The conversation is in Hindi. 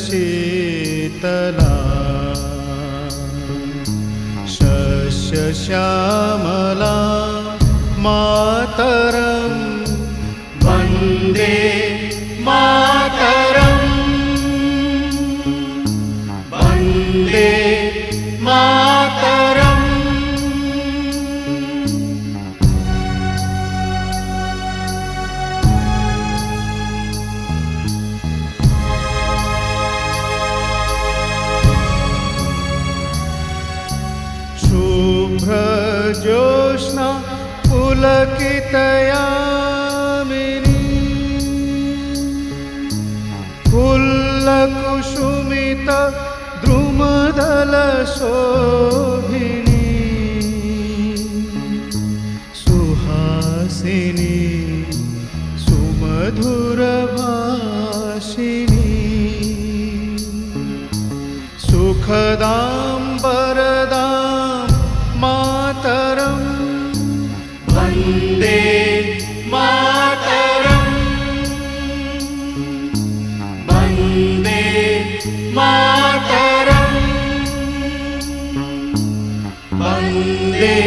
शीतला शस्यश्यामला मातरं वन्दे मातरं वन्दे मातरम्। शुभ्रज्योत्स्ना पुलकितयामिनी फुल्लकुसुमित द्रुमदलशोभिनी सुहासिनी सुमधुरभाषिणी सुखदां वरदां मातरं वन्दे मातरं वन्दे मातरं वन्दे